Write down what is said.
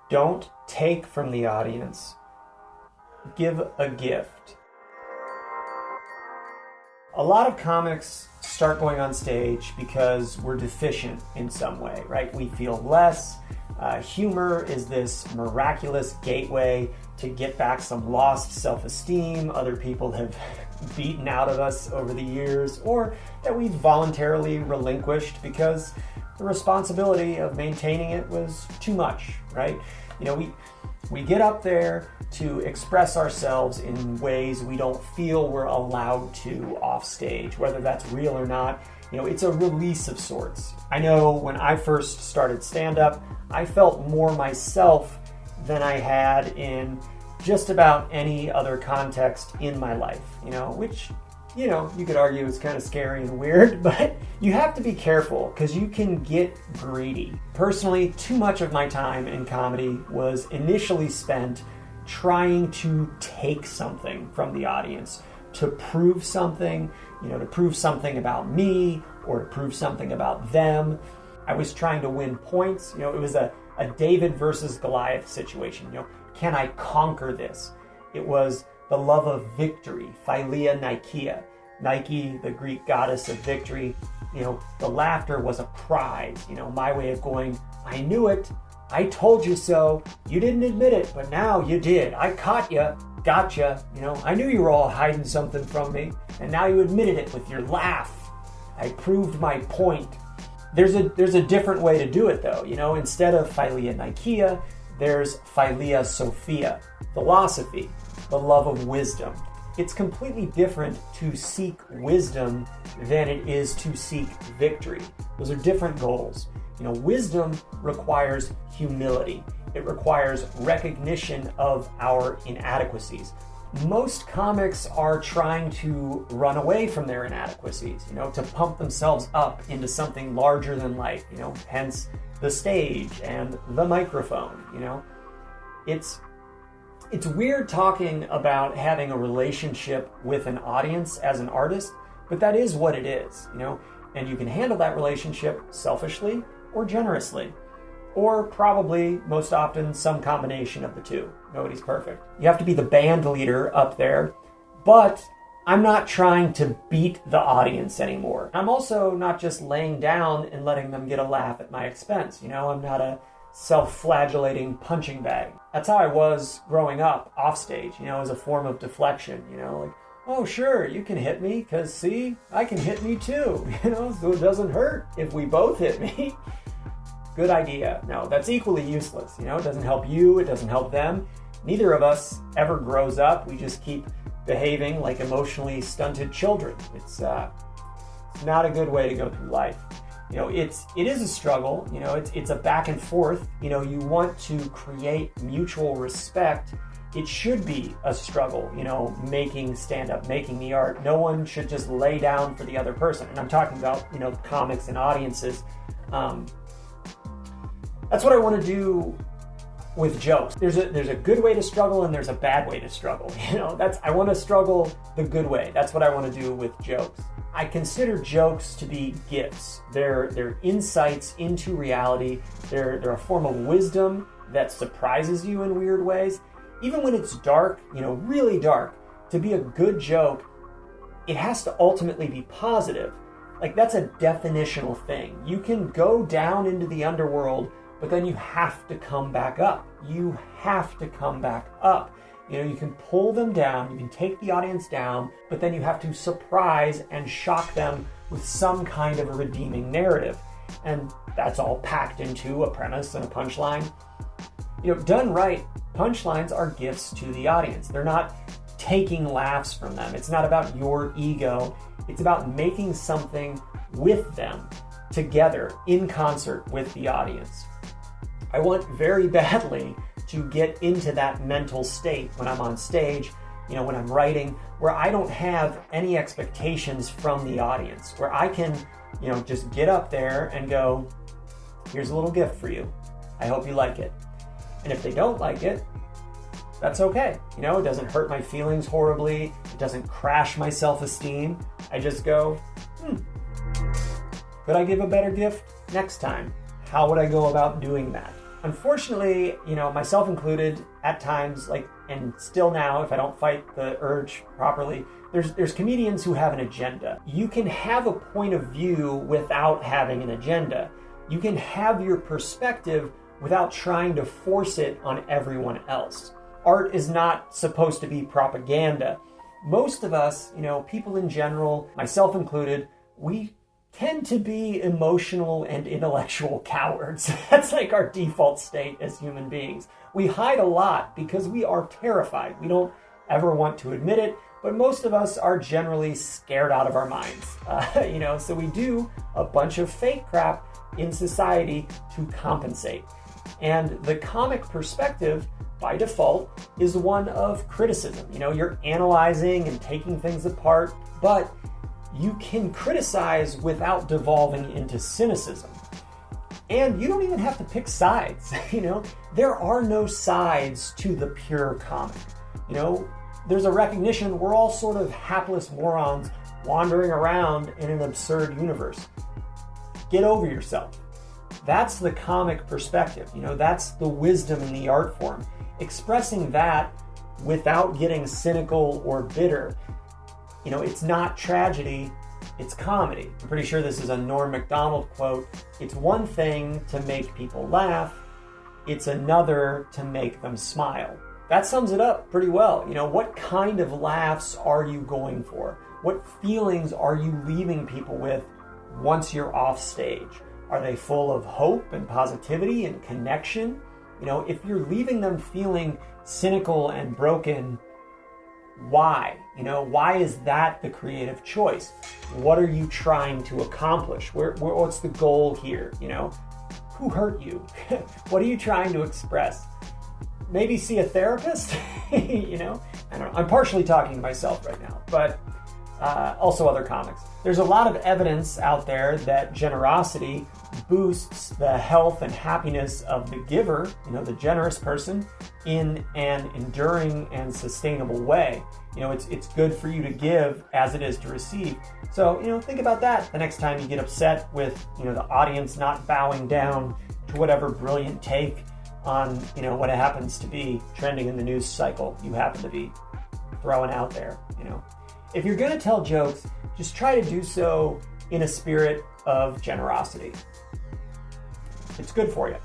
Don't take from the audience. Give a gift. A lot of comics start going on stage because we're deficient in some way, right? We feel less. Humor is this miraculous gateway to get back some lost self-esteem other people have beaten out of us over the years, or that we've voluntarily relinquished because the responsibility of maintaining it was too much, right? We get up there to express ourselves in ways we don't feel we're allowed to off stage, whether that's real or not. It's a release of sorts. I know when I first started stand-up, I felt more myself than I had in just about any other context in my life, which, you could argue is kind of scary and weird, but you have to be careful because you can get greedy. Personally, too much of my time in comedy was initially spent trying to take something from the audience, to prove something, to prove something about me or to prove something about them. I was trying to win points. It was a David versus Goliath situation. Can I conquer this? It was the love of victory, Philia Nikeia. Nike, the Greek goddess of victory. The laughter was a prize. My way of going, I knew it. I told you so. You didn't admit it, but now you did. I caught you. Gotcha. I knew you were all hiding something from me, and now you admitted it with your laugh. I proved my point. There's a different way to do it, though. Instead of Philia Nikeia, there's Philia Sophia, philosophy, the love of wisdom. It's completely different to seek wisdom than it is to seek victory. Those are different goals. Wisdom requires humility. It requires recognition of our inadequacies. Most comics are trying to run away from their inadequacies, to pump themselves up into something larger than life, hence the stage and the microphone, It's weird talking about having a relationship with an audience as an artist, but that is what it is, and you can handle that relationship selfishly or generously, or probably most often some combination of the two. Nobody's perfect. You have to be the band leader up there, but I'm not trying to beat the audience anymore. I'm also not just laying down and letting them get a laugh at my expense. I'm not a self-flagellating punching bag. That's how I was growing up off stage, as a form of deflection, like, oh, sure, you can hit me because, see, I can hit me too, so it doesn't hurt if we both hit me. Good idea. No, that's equally useless. It doesn't help you, it doesn't help them. Neither of us ever grows up. We just keep behaving like emotionally stunted children. It's not a good way to go through life. It is a struggle. It's a back and forth. You want to create mutual respect. It should be a struggle, making stand-up, making the art. No one should just lay down for the other person. And I'm talking about, comics and audiences. That's what I want to do with jokes. There's a good way to struggle and there's a bad way to struggle. I want to struggle the good way. That's what I want to do with jokes. I consider jokes to be gifts. They're insights into reality. They're a form of wisdom that surprises you in weird ways. Even when it's dark, really dark, to be a good joke, it has to ultimately be positive. Like, that's a definitional thing. You can go down into the underworld, but then you have to come back up. You have to come back up. You can pull them down, you can take the audience down, but then you have to surprise and shock them with some kind of a redeeming narrative. And that's all packed into a premise and a punchline. Done right, punchlines are gifts to the audience. They're not taking laughs from them. It's not about your ego. It's about making something with them, together, in concert with the audience. I want very badly to get into that mental state when I'm on stage, when I'm writing, where I don't have any expectations from the audience, where I can, just get up there and go, here's a little gift for you. I hope you like it. And if they don't like it, that's okay. It doesn't hurt my feelings horribly. It doesn't crash my self-esteem. I just go, could I give a better gift next time? How would I go about doing that? Unfortunately, myself included, at times, and still now, if I don't fight the urge properly, there's comedians who have an agenda. You can have a point of view without having an agenda. You can have your perspective without trying to force it on everyone else. Art is not supposed to be propaganda. Most of us, people in general, myself included, we tend to be emotional and intellectual cowards. That's like our default state as human beings. We hide a lot because we are terrified. We don't ever want to admit it, but most of us are generally scared out of our minds. So we do a bunch of fake crap in society to compensate. And the comic perspective, by default, is one of criticism. You're analyzing and taking things apart, but you can criticize without devolving into cynicism. And you don't even have to pick sides. There are no sides to the pure comic. There's a recognition we're all sort of hapless morons wandering around in an absurd universe. Get over yourself. That's the comic perspective. That's the wisdom in the art form. Expressing that without getting cynical or bitter. It's not tragedy, it's comedy. I'm pretty sure this is a Norm Macdonald quote. It's one thing to make people laugh, it's another to make them smile. That sums it up pretty well. What kind of laughs are you going for? What feelings are you leaving people with once you're off stage? Are they full of hope and positivity and connection? If you're leaving them feeling cynical and broken, why? Why is that the creative choice? What are you trying to accomplish? What's the goal here? Who hurt you? What are you trying to express? Maybe see a therapist? I don't know. I'm partially talking to myself right now, but also other comics. There's a lot of evidence out there that generosity boosts the health and happiness of the giver, the generous person, in an enduring and sustainable way. It's good for you to give as it is to receive. So, think about that the next time you get upset with, the audience not bowing down to whatever brilliant take on, what happens to be trending in the news cycle you happen to be throwing out there, If you're going to tell jokes, just try to do so in a spirit of generosity. It's good for you.